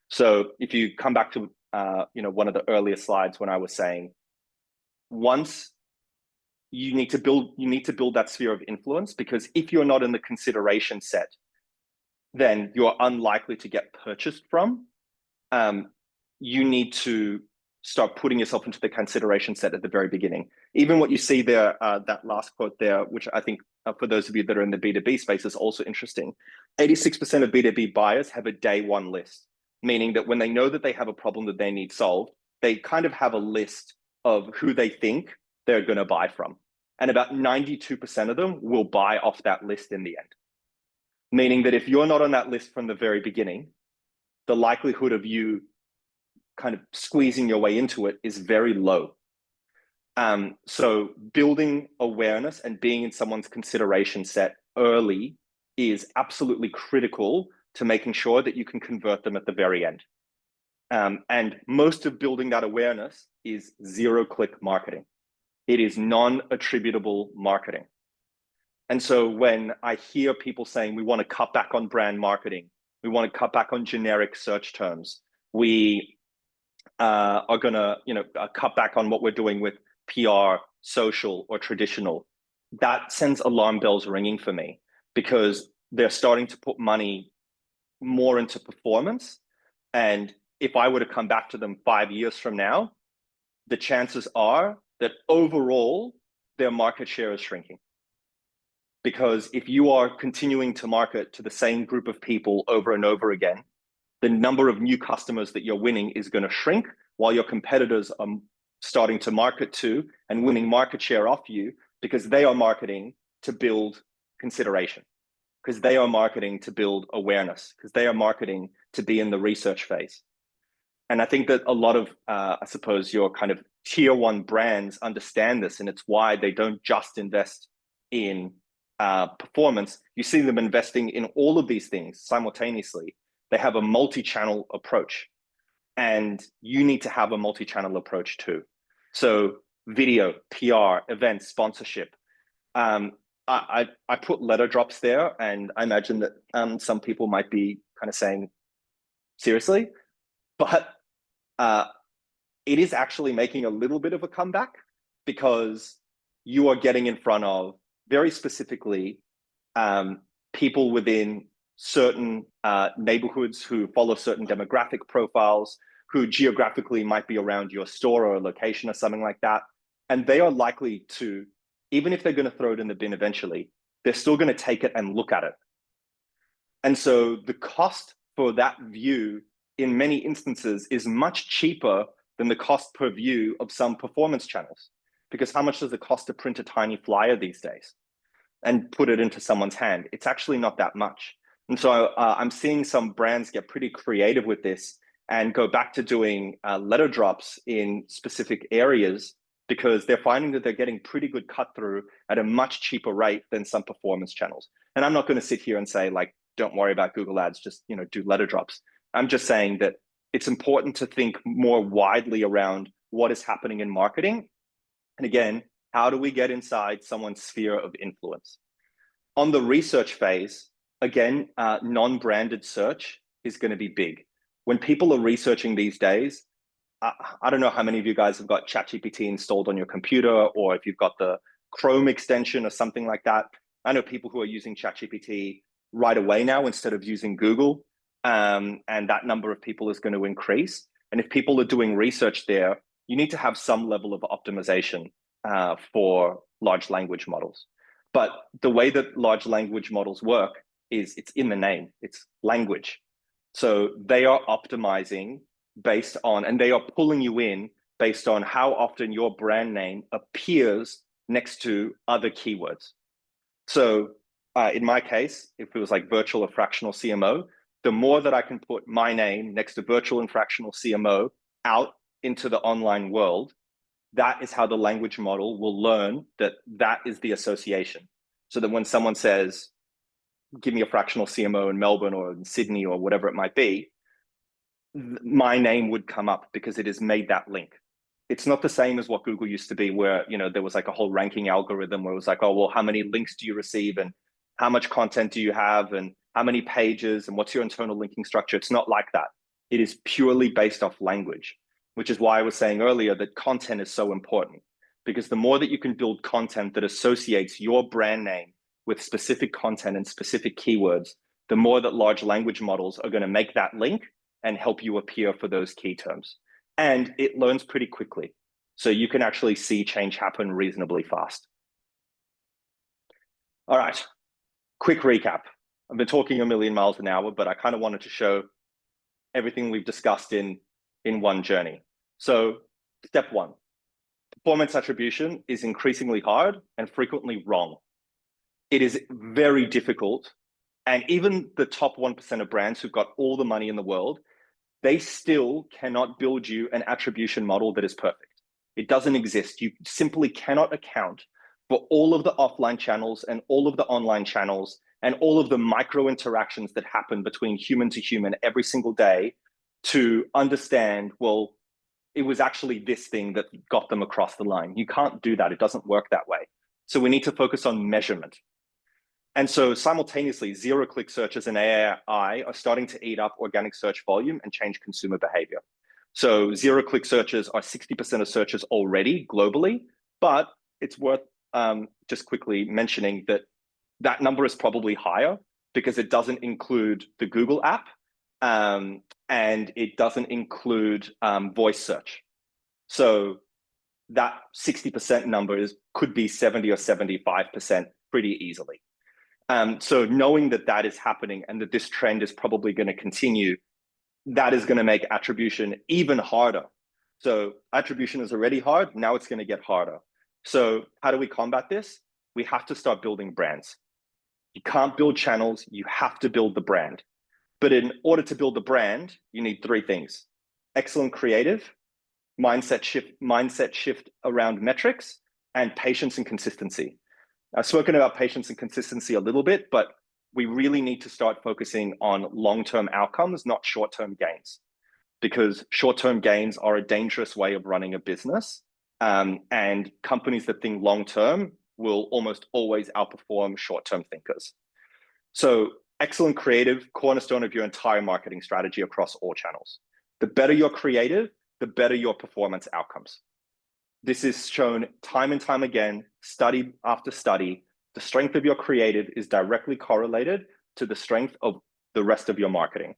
So if you come back to one of the earlier slides when I was saying, once you need to build that sphere of influence, because if you're not in the consideration set, then you're unlikely to get purchased from. You need to start putting yourself into the consideration set at the very beginning. Even what you see there, that last quote there, which I think for those of you that are in the B2B space is also interesting. 86% of B2B buyers have a day one list, meaning that when they know that they have a problem that they need solved, they kind of have a list of who they think they're going to buy from. And about 92% of them will buy off that list in the end. Meaning that if you're not on that list from the very beginning, the likelihood of you kind of squeezing your way into it is very low. So building awareness and being in someone's consideration set early is absolutely critical to making sure that you can convert them at the very end. And most of building that awareness is zero-click marketing. It is non-attributable marketing. And so when I hear people saying we want to cut back on brand marketing, we want to cut back on generic search terms, we are going to cut back on what we're doing with PR, social, or traditional, that sends alarm bells ringing for me because they're starting to put money more into performance. And if I were to come back to them 5 years from now, the chances are that overall their market share is shrinking. Because if you are continuing to market to the same group of people over and over again, the number of new customers that you're winning is going to shrink while your competitors are starting to market to and winning market share off you because they are marketing to build consideration, because they are marketing to build awareness, because they are marketing to be in the research phase. And I think that a lot of, I suppose, your kind of tier one brands understand this, and it's why they don't just invest in performance, you see them investing in all of these things simultaneously. They have a multi-channel approach, and you need to have a multi-channel approach too. So video, PR, events, sponsorship. I put letter drops there, and I imagine that some people might be kind of saying, seriously? But it is actually making a little bit of a comeback, because you are getting in front of, very specifically, people within certain neighborhoods who follow certain demographic profiles, who geographically might be around your store or a location or something like that. And they are likely to, even if they're going to throw it in the bin eventually, they're still going to take it and look at it. And so the cost for that view in many instances is much cheaper than the cost per view of some performance channels. Because how much does it cost to print a tiny flyer these days and put it into someone's hand? It's actually not that much. And so I'm seeing some brands get pretty creative with this and go back to doing letter drops in specific areas, because they're finding that they're getting pretty good cut through at a much cheaper rate than some performance channels. And I'm not going to sit here and say, like, don't worry about Google Ads, just do letter drops. I'm just saying that it's important to think more widely around what is happening in marketing. And again, how do we get inside someone's sphere of influence? On the research phase, again, non-branded search is going to be big. When people are researching these days, I don't know how many of you guys have got ChatGPT installed on your computer, or if you've got the Chrome extension or something like that. I know people who are using ChatGPT right away now instead of using Google, and that number of people is going to increase. And if people are doing research there, you need to have some level of optimization for large language models. But the way that large language models work is it's in the name, it's language. So they are optimizing based on, and they are pulling you in based on how often your brand name appears next to other keywords. So in my case, if it was like virtual or fractional CMO, the more that I can put my name next to virtual and fractional CMO out into the online world, that is how the language model will learn that that is the association. So that when someone says, give me a fractional CMO in Melbourne or in Sydney or whatever it might be, my name would come up because it has made that link. It's not the same as what Google used to be, where there was like a whole ranking algorithm where it was like, oh, well, how many links do you receive, and how much content do you have, and how many pages, and what's your internal linking structure? It's not like that. It is purely based off language, which is why I was saying earlier that content is so important, because the more that you can build content that associates your brand name with specific content and specific keywords, the more that large language models are going to make that link and help you appear for those key terms. And it learns pretty quickly. So you can actually see change happen reasonably fast. All right, quick recap. I've been talking a million miles an hour, but I kind of wanted to show everything we've discussed in one journey. So step one, performance attribution is increasingly hard and frequently wrong. It is very difficult. And even the top 1% of brands who've got all the money in the world, they still cannot build you an attribution model that is perfect. It doesn't exist. You simply cannot account for all of the offline channels and all of the online channels and all of the micro interactions that happen between human to human every single day to understand, well, it was actually this thing that got them across the line. You can't do that. It doesn't work that way. So we need to focus on measurement. And so simultaneously, zero-click searches and AI are starting to eat up organic search volume and change consumer behavior. So zero-click searches are 60% of searches already globally, but it's worth just quickly mentioning that that number is probably higher because it doesn't include the Google app, and it doesn't include voice search. So that 60% number could be 70 or 75% pretty easily. So knowing that that is happening and that this trend is probably going to continue, that is going to make attribution even harder. So attribution is already hard. Now it's going to get harder. So how do we combat this? We have to start building brands. You can't build channels. You have to build the brand. But in order to build the brand, you need three things: excellent creative, mindset shift around metrics, and patience and consistency. I've spoken about patience and consistency a little bit, but we really need to start focusing on long-term outcomes, not short-term gains, because short-term gains are a dangerous way of running a business. And companies that think long-term will almost always outperform short-term thinkers. So excellent creative, cornerstone of your entire marketing strategy across all channels. The better your creative, the better your performance outcomes. This is shown time and time again, study after study. The strength of your creative is directly correlated to the strength of the rest of your marketing.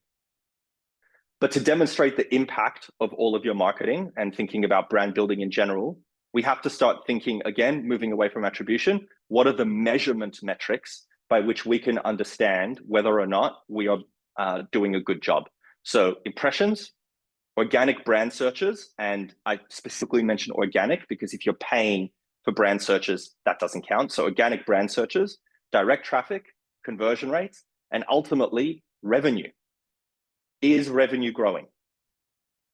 But to demonstrate the impact of all of your marketing and thinking about brand building in general, we have to start thinking, again, moving away from attribution, what are the measurement metrics by which we can understand whether or not we are doing a good job? So impressions, organic brand searches, and I specifically mentioned organic because if you're paying for brand searches, that doesn't count. So organic brand searches, direct traffic, conversion rates, and ultimately revenue. Is revenue growing?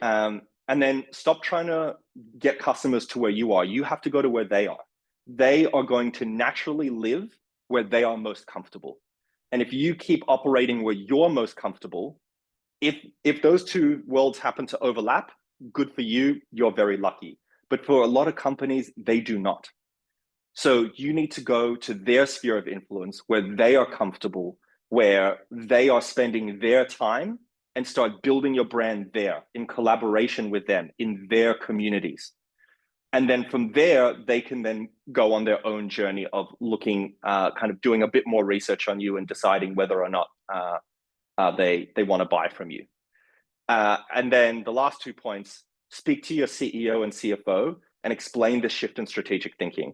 And then stop trying to get customers to where you are. You have to go to where they are. They are going to naturally live where they are most comfortable. And if you keep operating where you're most comfortable, if those two worlds happen to overlap, good for you, you're very lucky. But for a lot of companies, they do not. So you need to go to their sphere of influence where they are comfortable, where they are spending their time, and start building your brand there in collaboration with them in their communities. And then from there, they can then go on their own journey of looking, kind of doing a bit more research on you and deciding whether or not they want to buy from you. And then the last 2 points, speak to your CEO and CFO and explain the shift in strategic thinking.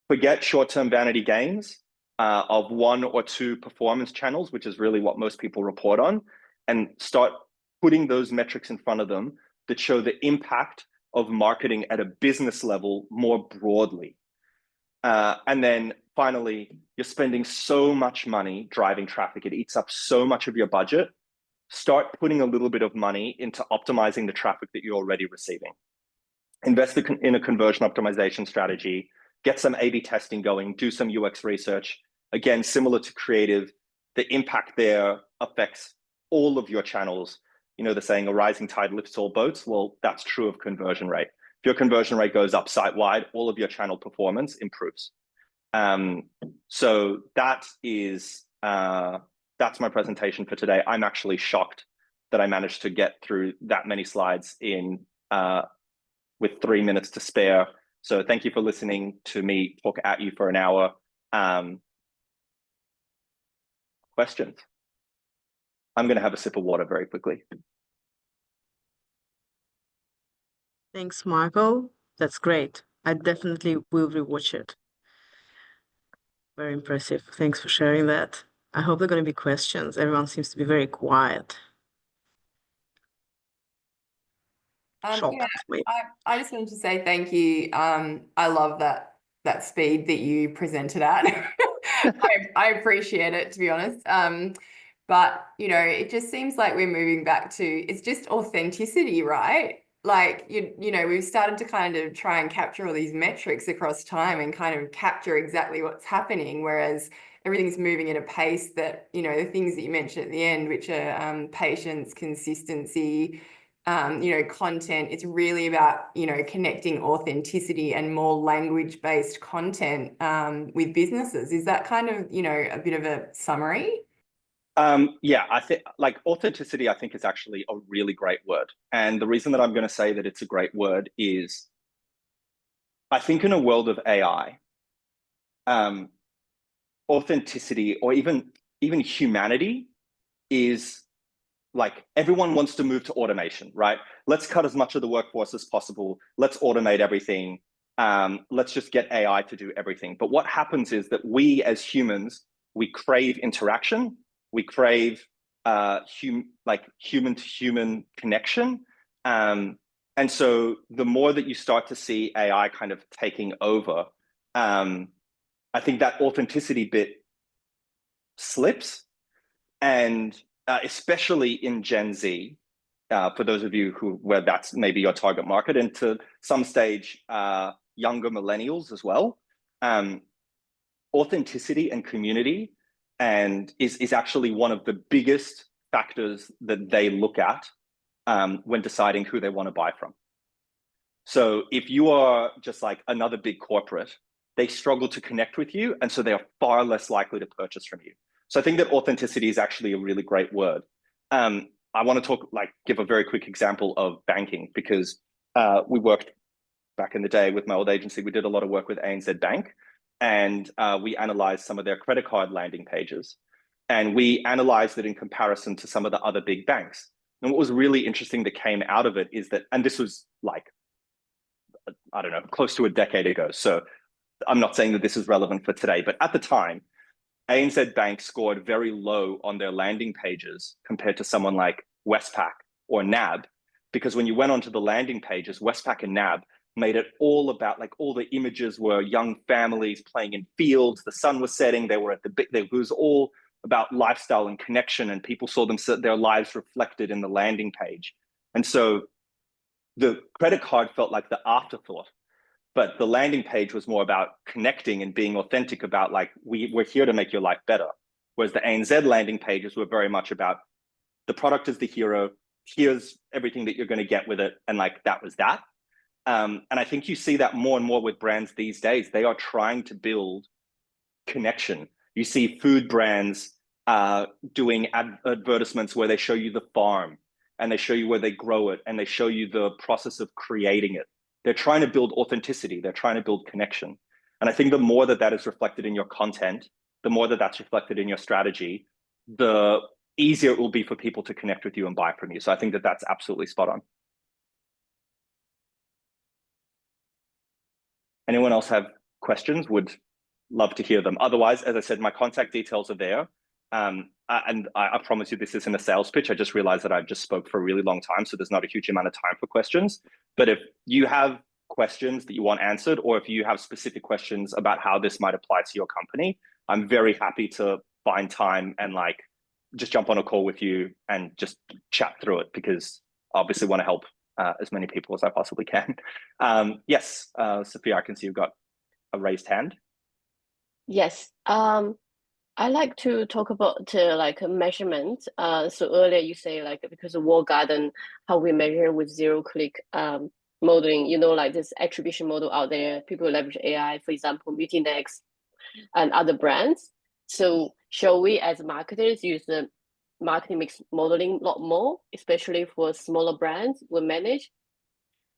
Forget short-term vanity gains of 1 or 2 performance channels, which is really what most people report on, and start putting those metrics in front of them that show the impact of marketing at a business level more broadly. And then finally, you're spending so much money driving traffic. It eats up so much of your budget. Start putting a little bit of money into optimizing the traffic that you're already receiving. Invest in a conversion optimization strategy, get some A/B testing going, do some UX research. Again, similar to creative, the impact there affects all of your channels. You know, the saying, a rising tide lifts all boats. Well, that's true of conversion rate. If your conversion rate goes up site-wide, all of your channel performance improves. So that is, that's my presentation for today. I'm actually shocked that I managed to get through that many slides in with 3 minutes to spare. So thank you for listening to me talk at you for an hour. Questions? I'm going to have a sip of water very quickly. Thanks, Michael. That's great. I definitely will rewatch it. Very impressive. Thanks for sharing that. I hope there are going to be questions. Everyone seems to be very quiet. I just wanted to say thank you. I love that speed that you presented at. I appreciate it, to be honest. But, you know, it just seems like we're moving back to, it's just authenticity, right? Like, you know, we've started to kind of try and capture all these metrics across time and kind of capture exactly what's happening, whereas everything's moving at a pace that, you know, the things that you mentioned at the end, which are patience, consistency, you know, content. It's really about, you know, connecting authenticity and more language-based content with businesses. Is that kind of, you know, a bit of a summary? Yeah, I think like authenticity, I think is actually a really great word. And the reason that I'm going to say that it's a great word is I think in a world of AI, authenticity or even humanity is like everyone wants to move to automation, right? Let's cut as much of the workforce as possible. Let's automate everything. Let's just get AI to do everything. But what happens is that we as humans, we crave interaction. We crave human to human connection. And so the more that you start to see AI kind of taking over, I think that authenticity bit slips. And especially in Gen Z, for those of you where that's maybe your target market, and to some stage, younger millennials as well. authenticity and community and is actually one of the biggest factors that they look at when deciding who they want to buy from. So if you are just like another big corporate, they struggle to connect with you, and so they are far less likely to purchase from you. So I think that authenticity is actually a really great word. I want to give a very quick example of banking, because we worked back in the day with my old agency. We did a lot of work with ANZ Bank, and we analyzed some of their credit card landing pages, and we analyzed it in comparison to some of the other big banks. And what was really interesting that came out of it is that, and this was like, I don't know, close to a decade ago. So I'm not saying that this is relevant for today, but at the time, ANZ Bank scored very low on their landing pages compared to someone like Westpac or NAB, because when you went onto the landing pages, Westpac and NAB made it all about, like, all the images were young families playing in fields, the sun was setting, they were at it was all about lifestyle and connection, and people saw their lives reflected in the landing page. And so the credit card felt like the afterthought, but the landing page was more about connecting and being authentic about, like, we're here to make your life better. Whereas the ANZ landing pages were very much about the product is the hero, here's everything that you're going to get with it, and like that was that. And I think you see that more and more with brands these days. They are trying to build connection. You see food brands doing advertisements where they show you the farm, and they show you where they grow it, and they show you the process of creating it. They're trying to build authenticity. They're trying to build connection. And I think the more that that is reflected in your content, the more that that's reflected in your strategy, the easier it will be for people to connect with you and buy from you. So I think that that's absolutely spot on. Anyone else have questions? Would love to hear them. Otherwise, as I said, my contact details are there. And I promise you this isn't a sales pitch. I just realized that I've just spoke for a really long time, so there's not a huge amount of time for questions. But if you have questions that you want answered, or if you have specific questions about how this might apply to your company, I'm very happy to find time and like just jump on a call with you and just chat through it, because I obviously want to help as many people as I possibly can. Yes, Sophia, I can see you've got a raised hand. Yes. I like to talk about like measurement. So earlier you say, like, because of walled garden, how we measure with zero-click modeling, you know, like this attribution model out there, people leverage AI, for example, Mutinex and other brands. So shall we as marketers use the marketing mix modeling a lot more, especially for smaller brands we manage,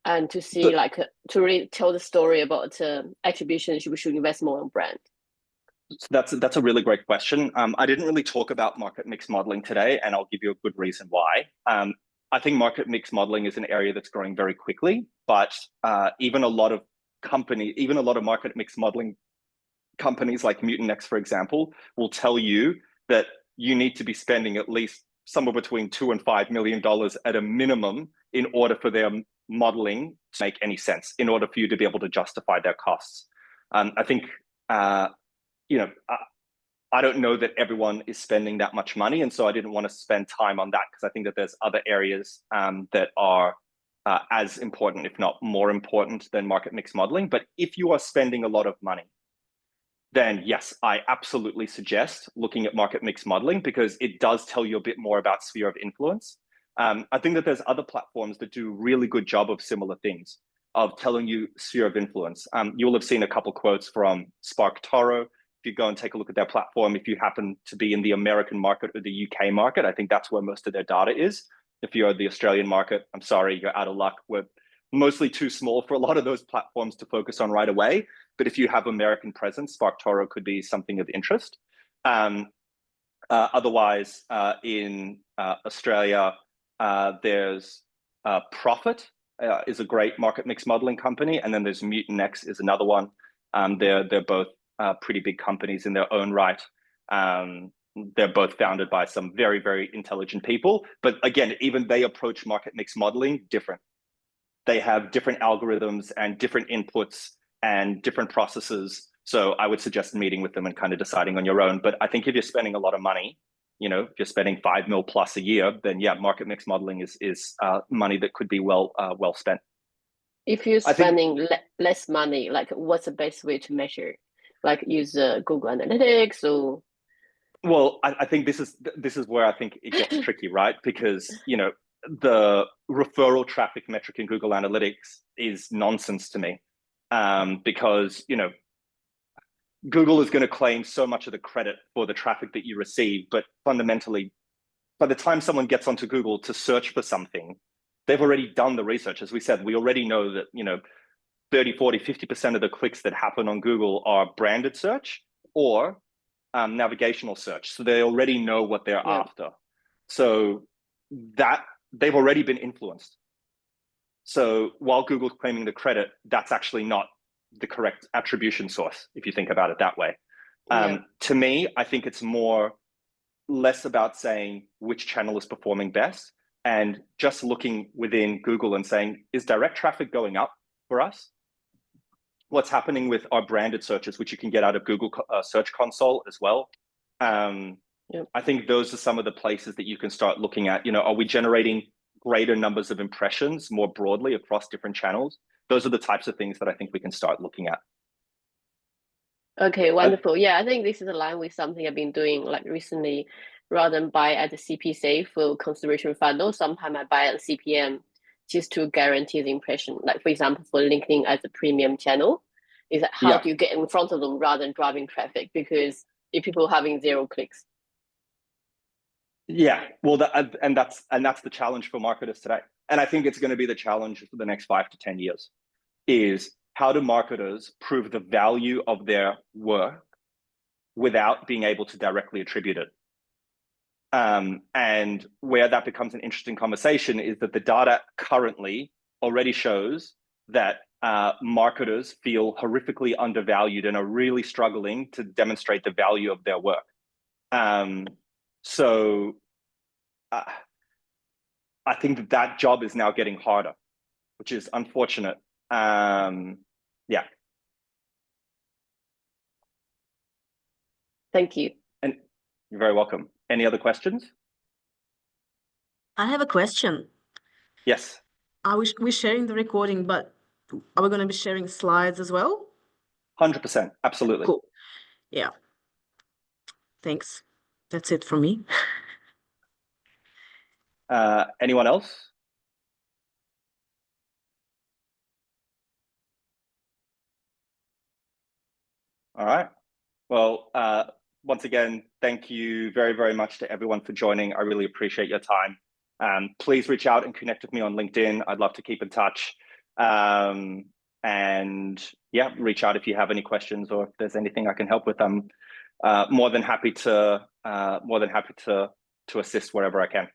and to see like to really tell the story about attribution, we should invest more on brand? So that's a really great question. I didn't really talk about market mix modeling today, and I'll give you a good reason why. I think market mix modeling is an area that's growing very quickly, but even a lot of market mix modeling companies like Mutinex, for example, will tell you that you need to be spending at least somewhere between $2 and $5 million at a minimum in order for their modeling to make any sense, in order for you to be able to justify their costs. I think, you know, I don't know that everyone is spending that much money, and so I didn't want to spend time on that, because I think that there's other areas that are as important, if not more important, than market mix modeling. But if you are spending a lot of money, then yes, I absolutely suggest looking at market mix modeling, because it does tell you a bit more about sphere of influence. I think that there's other platforms that do a really good job of similar things, of telling you sphere of influence. You'll have seen a couple quotes from SparkToro. If you go and take a look at their platform, if you happen to be in the American market or the UK market, I think that's where most of their data is. If you're the Australian market, I'm sorry, you're out of luck. We're mostly too small for a lot of those platforms to focus on right away. But if you have American presence, SparkToro could be something of interest. Otherwise, in Australia, there's Profit is a great market mix modeling company, and then there's Mutinex is another one. They're both pretty big companies in their own right. They're both founded by some very, very intelligent people. But again, even they approach market mix modeling different. They have different algorithms and different inputs and different processes. So I would suggest meeting with them and kind of deciding on your own. But I think if you're spending a lot of money, you know, if you're spending 5 mil plus a year, then yeah, market mix modeling is money that could be well spent. If you're spending less money, like what's the best way to measure? like use Google Analytics or? Well, I think this is where I think it gets tricky, right? Because the referral traffic metric in Google Analytics is nonsense to me, because Google is going to claim so much of the credit for the traffic that you receive, but fundamentally, by the time someone gets onto Google to search for something, they've already done the research. As we said, we already know that 30, 40, 50% of the clicks that happen on Google are branded search or navigational search. So they already know what they're after. So that they've already been influenced. So while Google's claiming the credit, that's actually not the correct attribution source, if you think about it that way. To me, I think it's less about saying which channel is performing best and just looking within Google and saying, is direct traffic going up for us? What's happening with our branded searches, which you can get out of Google Search Console as well. I think those are some of the places that you can start looking at. Are we generating greater numbers of impressions more broadly across different channels? Those are the types of things that I think we can start looking at. Okay, wonderful. I think this is aligned with something I've been doing like recently. Rather than buy at the CP safe for consideration funnel, sometimes I buy at CPM just to guarantee the impression. Like for example, for LinkedIn as a premium channel, is that how do you get in front of them rather than driving traffic? Because if people are having 0 clicks. Yeah, well, that's the challenge for marketers today. And I think it's going to be the challenge for the next 5 to 10 years is how do marketers prove the value of their work without being able to directly attribute it? And where that becomes an interesting conversation is that the data currently already shows that marketers feel horrifically undervalued and are really struggling to demonstrate the value of their work. So I think that job is now getting harder, which is unfortunate. Yeah. Thank you. And you're very welcome. Any other questions? I have a question. Yes. We're sharing the recording, but are we going to be sharing slides as well? 100%. Absolutely. Cool. Yeah. Thanks. That's it for me. Anyone else? All right. Well, once again, thank you very, very much to everyone for joining. I really appreciate your time. Please reach out and connect with me on LinkedIn. I'd love to keep in touch. And yeah, reach out if you have any questions or if there's anything I can help with. I'm more than happy to assist wherever I can.